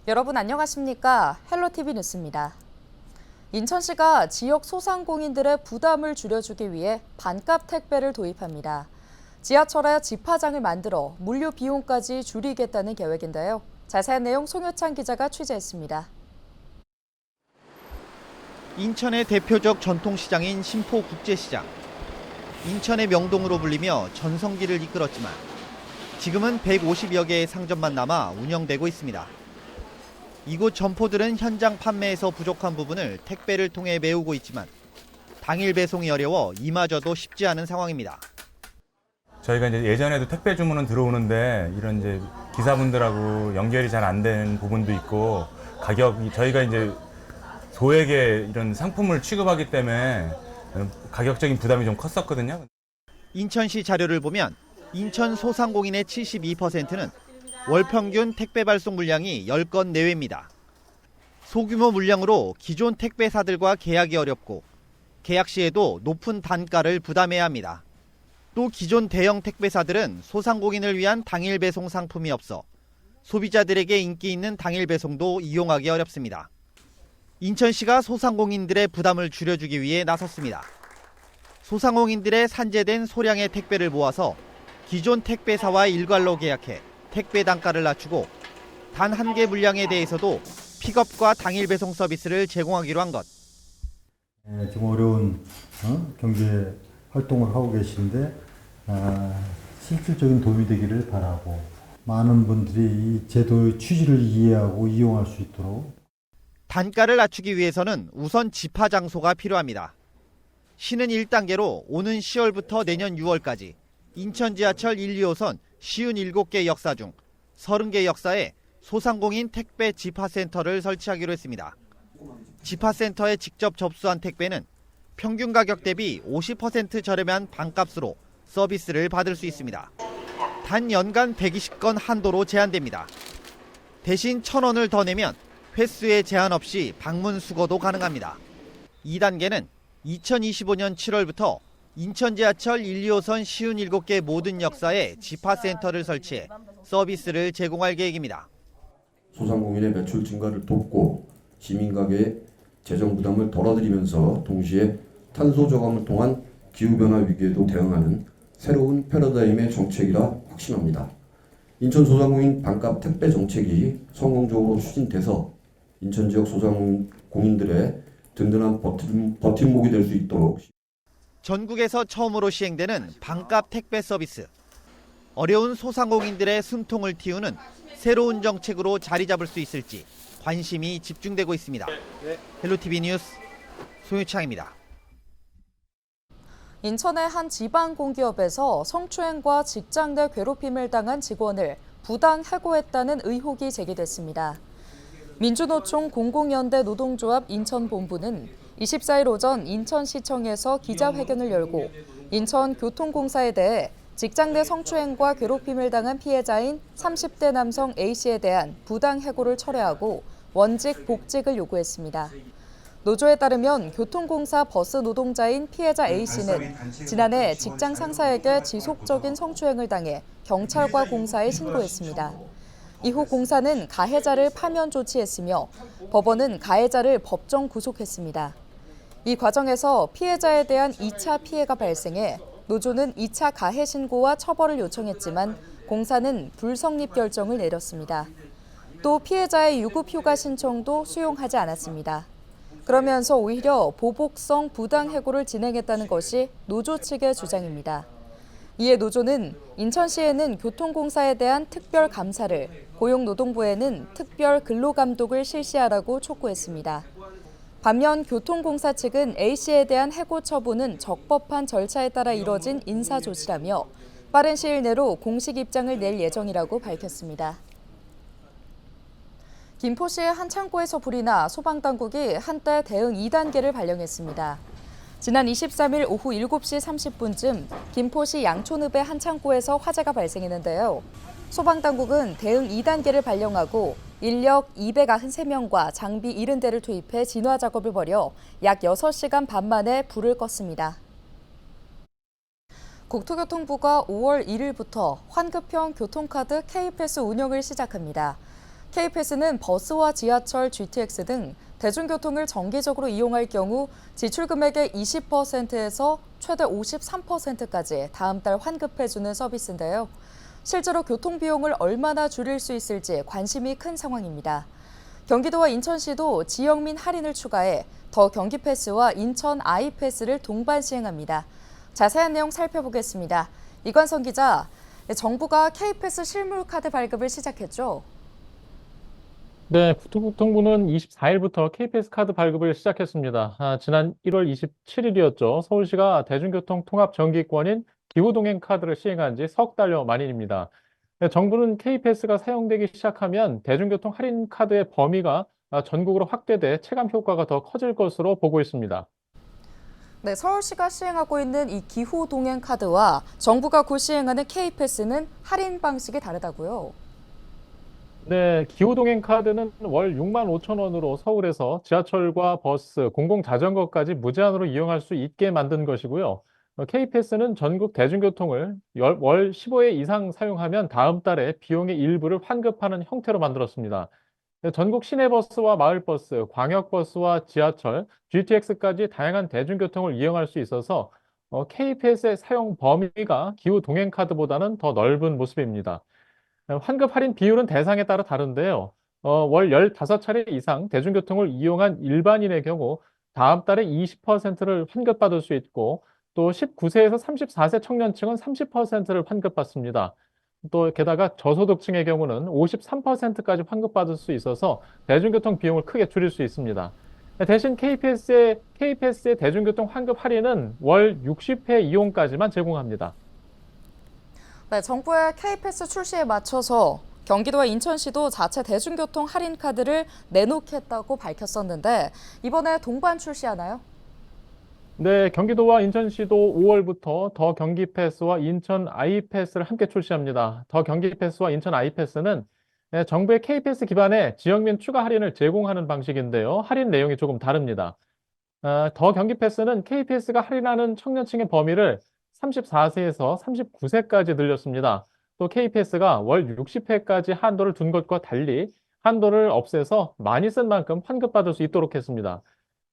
여러분 안녕하십니까? 헬로티비 뉴스입니다. 인천시가 지역 소상공인들의 부담을 줄여주기 위해 반값 택배를 도입합니다. 지하철에 집화장을 만들어 물류 비용까지 줄이겠다는 계획인데요. 자세한 내용 송효찬 기자가 취재했습니다. 인천의 대표적 전통시장인 신포국제시장. 인천의 명동으로 불리며 전성기를 이끌었지만 지금은 150여 개의 상점만 남아 운영되고 있습니다. 이곳 점포들은 현장 판매에서 부족한 부분을 택배를 통해 메우고 있지만 당일 배송이 어려워 이마저도 쉽지 않은 상황입니다. 저희가 이제 예전에도 택배 주문은 들어오는데 이런 이제 기사분들하고 연결이 잘 안 된 부분도 있고 가격이 저희가 이제 소액의 이런 상품을 취급하기 때문에 가격적인 부담이 좀 컸었거든요. 인천시 자료를 보면 인천 소상공인의 72%는 월 평균 택배 발송 물량이 10건 내외입니다. 소규모 물량으로 기존 택배사들과 계약이 어렵고 계약 시에도 높은 단가를 부담해야 합니다. 또 기존 대형 택배사들은 소상공인을 위한 당일 배송 상품이 없어 소비자들에게 인기 있는 당일 배송도 이용하기 어렵습니다. 인천시가 소상공인들의 부담을 줄여주기 위해 나섰습니다. 소상공인들의 산재된 소량의 택배를 모아서 기존 택배사와 일괄로 계약해 택배 단가를 낮추고 단 한 개 물량에 대해서도 픽업과 당일 배송 서비스를 제공하기로 한 것. 지금 어려운 경제 활동을 하고 계신데 실질적인 도움이 되기를 바라고 많은 분들이 이 제도의 취지를 이해하고 이용할 수 있도록 단가를 낮추기 위해서는 우선 집화 장소가 필요합니다. 시는 1단계로 오는 10월부터 내년 6월까지 인천 지하철 1, 2호선 57개 역사 중 30개 역사에 소상공인 택배 집화센터를 설치하기로 했습니다. 집화센터에 직접 접수한 택배는 평균 가격 대비 50% 저렴한 반값으로 서비스를 받을 수 있습니다. 단 연간 120건 한도로 제한됩니다. 대신 1,000원을 더 내면 횟수에 제한 없이 방문 수거도 가능합니다. 2단계는 2025년 7월부터 인천 지하철 1, 2호선 57개 모든 역사에 집화센터를 설치해 서비스를 제공할 계획입니다. 소상공인의 매출 증가를 돕고 시민 가게의 재정 부담을 덜어드리면서 동시에 탄소 저감을 통한 기후변화 위기에도 대응하는 새로운 패러다임의 정책이라 확신합니다. 인천 소상공인 반값 택배 정책이 성공적으로 추진돼서 인천 지역 소상공인들의 든든한 버팀목이 될 수 있도록 전국에서 처음으로 시행되는 반값 택배 서비스. 어려운 소상공인들의 숨통을 틔우는 새로운 정책으로 자리 잡을 수 있을지 관심이 집중되고 있습니다. 헬로티비 뉴스 송유창입니다. 인천의 한 지방 공기업에서 성추행과 직장 내 괴롭힘을 당한 직원을 부당 해고했다는 의혹이 제기됐습니다. 민주노총 공공연대 노동조합 인천본부는 24일 오전 인천시청에서 기자회견을 열고 인천교통공사에 대해 직장 내 성추행과 괴롭힘을 당한 피해자인 30대 남성 A씨에 대한 부당 해고를 철회하고 원직 복직을 요구했습니다. 노조에 따르면 교통공사 버스 노동자인 피해자 A씨는 지난해 직장 상사에게 지속적인 성추행을 당해 경찰과 공사에 신고했습니다. 이후 공사는 가해자를 파면 조치했으며 법원은 가해자를 법정 구속했습니다. 이 과정에서 피해자에 대한 2차 피해가 발생해 노조는 2차 가해 신고와 처벌을 요청했지만 공사는 불성립 결정을 내렸습니다. 또 피해자의 유급 휴가 신청도 수용하지 않았습니다. 그러면서 오히려 보복성 부당 해고를 진행했다는 것이 노조 측의 주장입니다. 이에 노조는 인천시에는 교통공사에 대한 특별 감사를, 고용노동부에는 특별 근로감독을 실시하라고 촉구했습니다. 반면 교통공사 측은 A씨에 대한 해고 처분은 적법한 절차에 따라 이뤄진 인사조치라며 빠른 시일 내로 공식 입장을 낼 예정이라고 밝혔습니다. 김포시의 한 창고에서 불이 나 소방당국이 한때 대응 2단계를 발령했습니다. 지난 23일 오후 7시 30분쯤 김포시 양촌읍의 한 창고에서 화재가 발생했는데요. 소방당국은 대응 2단계를 발령하고 인력 293명과 장비 70대를 투입해 진화 작업을 벌여 약 6시간 반 만에 불을 껐습니다. 국토교통부가 5월 1일부터 환급형 교통카드 K패스 운영을 시작합니다. K패스는 버스와 지하철, GTX 등 대중교통을 정기적으로 이용할 경우 지출 금액의 20%에서 최대 53%까지 다음 달 환급해주는 서비스인데요. 실제로 교통 비용을 얼마나 줄일 수 있을지 관심이 큰 상황입니다. 경기도와 인천시도 지역민 할인을 추가해 더 경기패스와 인천 아이패스를 동반 시행합니다. 자세한 내용 살펴보겠습니다. 이관성 기자, 정부가 K패스 실물카드 발급을 시작했죠? 네, 국토교통부는 24일부터 K패스 카드 발급을 시작했습니다. 지난 1월 27일이었죠. 서울시가 대중교통 통합 정기권인 기후동행 카드를 시행한 지 석 달여 만입니다. 네, 정부는 K패스가 사용되기 시작하면 대중교통 할인 카드의 범위가 전국으로 확대돼 체감 효과가 더 커질 것으로 보고 있습니다. 네, 서울시가 시행하고 있는 이 기후동행 카드와 정부가 곧 시행하는 K패스는 할인 방식이 다르다고요? 네, 기후동행 카드는 월 6만 5천 원으로 서울에서 지하철과 버스, 공공자전거까지 무제한으로 이용할 수 있게 만든 것이고요. K패스는 전국 대중교통을 월 15회 이상 사용하면 다음 달에 비용의 일부를 환급하는 형태로 만들었습니다. 네, 전국 시내버스와 마을버스, 광역버스와 지하철, GTX까지 다양한 대중교통을 이용할 수 있어서 K패스의 사용 범위가 기후동행 카드보다는 더 넓은 모습입니다. 환급 할인 비율은 대상에 따라 다른데요. 월 15차례 이상 대중교통을 이용한 일반인의 경우 다음 달에 20%를 환급받을 수 있고 또 19세에서 34세 청년층은 30%를 환급받습니다. 또 게다가 저소득층의 경우는 53%까지 환급받을 수 있어서 대중교통 비용을 크게 줄일 수 있습니다. 대신 K패스의 대중교통 환급 할인은 월 60회 이용까지만 제공합니다. 네, 정부의 K패스 출시에 맞춰서 경기도와 인천시도 자체 대중교통 할인 카드를 내놓겠다고 밝혔었는데 이번에 동반 출시하나요? 네, 경기도와 인천시도 5월부터 더 경기패스와 인천 아이패스를 함께 출시합니다. 더 경기패스와 인천 아이패스는 정부의 K패스 기반의 지역민 추가 할인을 제공하는 방식인데요. 할인 내용이 조금 다릅니다. 더 경기패스는 K패스가 할인하는 청년층의 범위를 34세에서 39세까지 늘렸습니다. 또 K패스가 월 60회까지 한도를 둔 것과 달리 한도를 없애서 많이 쓴 만큼 환급받을 수 있도록 했습니다.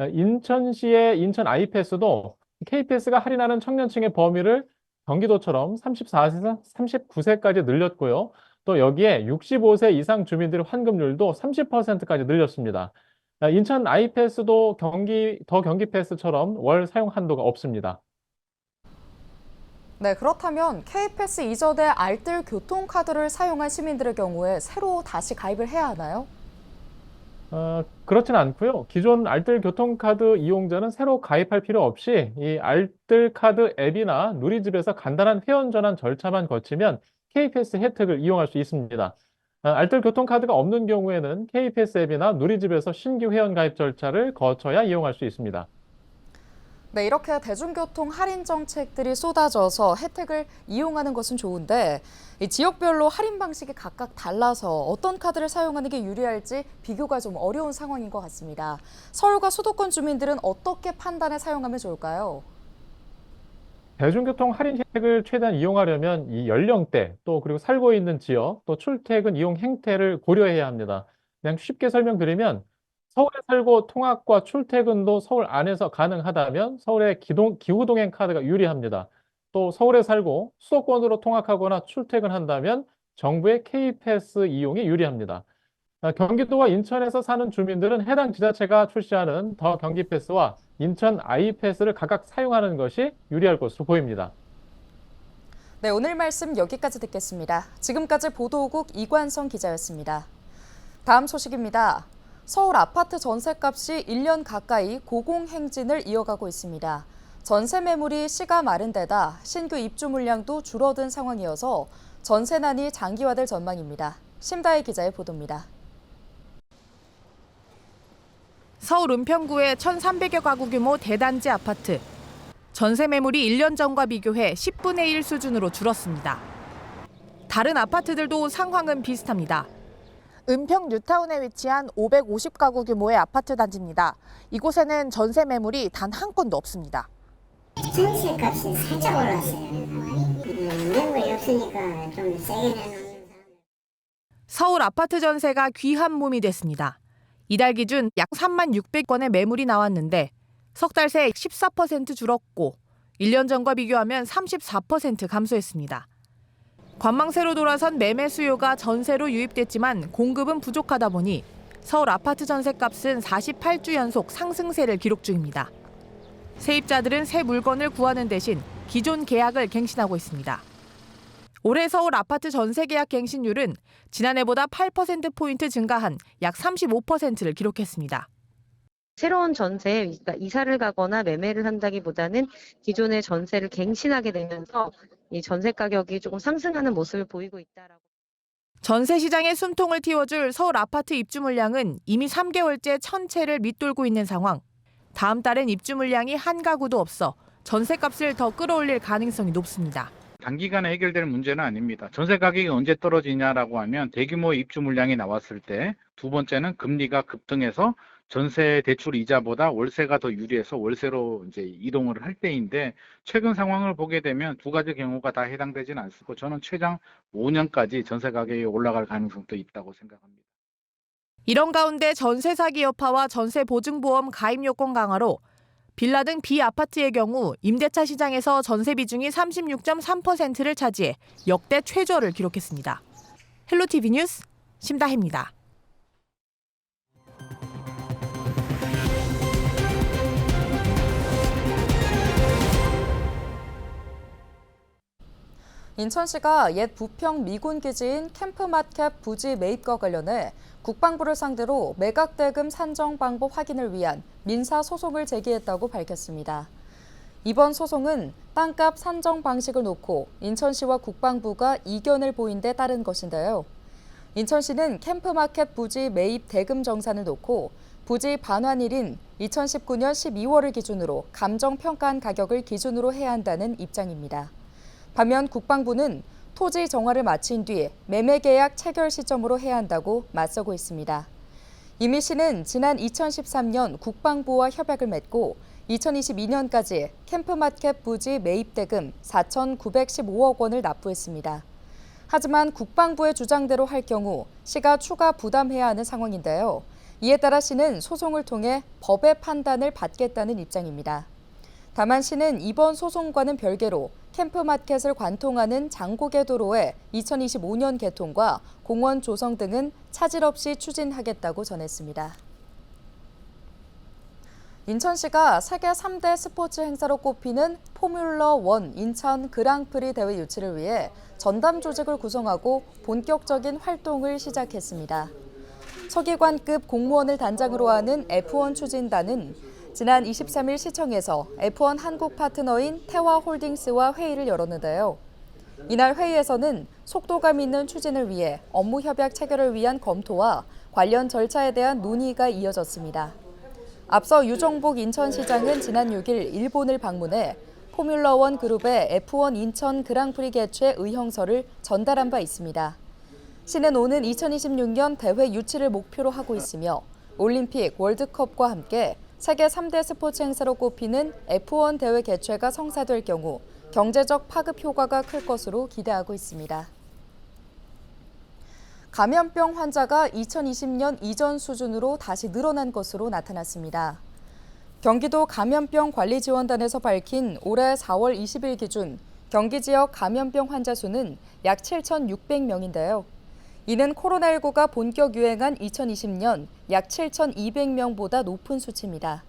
인천시의 인천 아이패스도 K패스가 할인하는 청년층의 범위를 경기도처럼 34세에서 39세까지 늘렸고요. 또 여기에 65세 이상 주민들의 환급률도 30%까지 늘렸습니다. 인천 아이패스도 더 경기패스처럼 월 사용 한도가 없습니다. 네, 그렇다면 K패스 이전에 알뜰 교통카드를 사용한 시민들의 경우에 새로 다시 가입을 해야 하나요? 그렇지는 않고요. 기존 알뜰 교통카드 이용자는 새로 가입할 필요 없이 이 알뜰 카드 앱이나 누리집에서 간단한 회원 전환 절차만 거치면 K패스 혜택을 이용할 수 있습니다. 알뜰 교통카드가 없는 경우에는 K패스 앱이나 누리집에서 신규 회원 가입 절차를 거쳐야 이용할 수 있습니다. 네, 이렇게 대중교통 할인 정책들이 쏟아져서 혜택을 이용하는 것은 좋은데 이 지역별로 할인 방식이 각각 달라서 어떤 카드를 사용하는 게 유리할지 비교가 좀 어려운 상황인 것 같습니다. 서울과 수도권 주민들은 어떻게 판단해 사용하면 좋을까요? 대중교통 할인 혜택을 최대한 이용하려면 이 연령대, 또 그리고 살고 있는 지역, 또 출퇴근 이용 행태를 고려해야 합니다. 그냥 쉽게 설명드리면 서울에 살고 통학과 출퇴근도 서울 안에서 가능하다면 서울의 기후동행 카드가 유리합니다. 또 서울에 살고 수도권으로 통학하거나 출퇴근한다면 정부의 K패스 이용이 유리합니다. 경기도와 인천에서 사는 주민들은 해당 지자체가 출시하는 더 경기패스와 인천 아이패스를 각각 사용하는 것이 유리할 것으로 보입니다. 네, 오늘 말씀 여기까지 듣겠습니다. 지금까지 보도국 이관성 기자였습니다. 다음 소식입니다. 서울 아파트 전셋값이 1년 가까이 고공행진을 이어가고 있습니다. 전세 매물이 씨가 마른 데다 신규 입주 물량도 줄어든 상황이어서 전세난이 장기화될 전망입니다. 심다혜 기자의 보도입니다. 서울 은평구의 1,300여 가구 규모 대단지 아파트. 전세 매물이 1년 전과 비교해 10분의 1 수준으로 줄었습니다. 다른 아파트들도 상황은 비슷합니다. 은평 뉴타운에 위치한 550가구 규모의 아파트 단지입니다. 이곳에는 전세 매물이 단 한 건도 없습니다. 전세 값이 살짝 올랐어요. 매물이 없으니까 좀 세게 내놓는. 서울 아파트 전세가 귀한 몸이 됐습니다. 이달 기준 약 3만 600건의 매물이 나왔는데 석 달 새 14% 줄었고 1년 전과 비교하면 34% 감소했습니다. 관망세로 돌아선 매매 수요가 전세로 유입됐지만 공급은 부족하다 보니 서울 아파트 전세값은 48주 연속 상승세를 기록 중입니다. 세입자들은 새 물건을 구하는 대신 기존 계약을 갱신하고 있습니다. 올해 서울 아파트 전세 계약 갱신율은 지난해보다 8%포인트 증가한 약 35%를 기록했습니다. 새로운 전세에 그러니까 이사를 가거나 매매를 한다기보다는 기존의 전세를 갱신하게 되면서 이 전세 가격이 조금 상승하는 모습을 보이고 있다라고. 전세 시장에 숨통을 틔워줄 서울 아파트 입주 물량은 이미 3개월째 1,000채를 밑돌고 있는 상황. 다음 달엔 입주 물량이 한 가구도 없어 전세값을 더 끌어올릴 가능성이 높습니다. 단기간에 해결될 문제는 아닙니다. 전세 가격이 언제 떨어지냐라고 하면 대규모 입주 물량이 나왔을 때, 두 번째는 금리가 급등해서 전세 대출 이자보다 월세가 더 유리해서 월세로 이제 이동을 할 때인데, 최근 상황을 보게 되면 두 가지 경우가 다 해당되지는 않고 저는 최장 5년까지 전세 가격이 올라갈 가능성도 있다고 생각합니다. 이런 가운데 전세 사기 여파와 전세 보증보험 가입 요건 강화로 빌라 등 비아파트의 경우 임대차 시장에서 전세 비중이 36.3%를 차지해 역대 최저를 기록했습니다. 헬로티비 뉴스 심다혜입니다. 인천시가 옛 부평 미군 기지인 캠프마켓 부지 매입과 관련해 국방부를 상대로 매각대금 산정 방법 확인을 위한 민사소송을 제기했다고 밝혔습니다. 이번 소송은 땅값 산정 방식을 놓고 인천시와 국방부가 이견을 보인 데 따른 것인데요. 인천시는 캠프마켓 부지 매입 대금 정산을 놓고 부지 반환일인 2019년 12월을 기준으로 감정평가한 가격을 기준으로 해야 한다는 입장입니다. 반면 국방부는 토지 정화를 마친 뒤 매매 계약 체결 시점으로 해야 한다고 맞서고 있습니다. 이미 시는 지난 2013년 국방부와 협약을 맺고 2022년까지 캠프마켓 부지 매입 대금 4,915억 원을 납부했습니다. 하지만 국방부의 주장대로 할 경우 시가 추가 부담해야 하는 상황인데요. 이에 따라 시는 소송을 통해 법의 판단을 받겠다는 입장입니다. 다만 시는 이번 소송과는 별개로 캠프마켓을 관통하는 장고개 도로의 2025년 개통과 공원 조성 등은 차질 없이 추진하겠다고 전했습니다. 인천시가 세계 3대 스포츠 행사로 꼽히는 포뮬러1 인천 그랑프리 대회 유치를 위해 전담 조직을 구성하고 본격적인 활동을 시작했습니다. 서기관급 공무원을 단장으로 하는 F1 추진단은 지난 23일 시청에서 F1 한국 파트너인 태화홀딩스와 회의를 열었는데요. 이날 회의에서는 속도감 있는 추진을 위해 업무 협약 체결을 위한 검토와 관련 절차에 대한 논의가 이어졌습니다. 앞서 유정복 인천시장은 지난 6일 일본을 방문해 포뮬러1 그룹의 F1 인천 그랑프리 개최 의형서를 전달한 바 있습니다. 시는 오는 2026년 대회 유치를 목표로 하고 있으며 올림픽, 월드컵과 함께 세계 3대 스포츠 행사로 꼽히는 F1 대회 개최가 성사될 경우 경제적 파급 효과가 클 것으로 기대하고 있습니다. 감염병 환자가 2020년 이전 수준으로 다시 늘어난 것으로 나타났습니다. 경기도 감염병 관리지원단에서 밝힌 올해 4월 20일 기준 경기 지역 감염병 환자 수는 약 7,600명인데요. 이는 코로나19가 본격 유행한 2020년 약 7,200명보다 높은 수치입니다.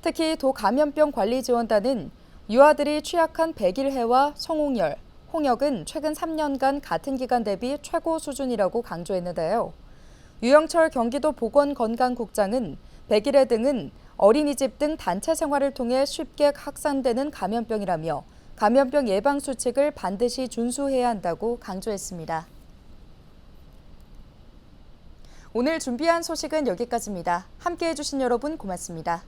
특히 도 감염병 관리지원단은 유아들이 취약한 백일해와 성홍열, 홍역은 최근 3년간 같은 기간 대비 최고 수준이라고 강조했는데요. 유영철 경기도 보건건강국장은 백일해 등은 어린이집 등 단체 생활을 통해 쉽게 확산되는 감염병이라며 감염병 예방 수칙을 반드시 준수해야 한다고 강조했습니다. 오늘 준비한 소식은 여기까지입니다. 함께해 주신 여러분 고맙습니다.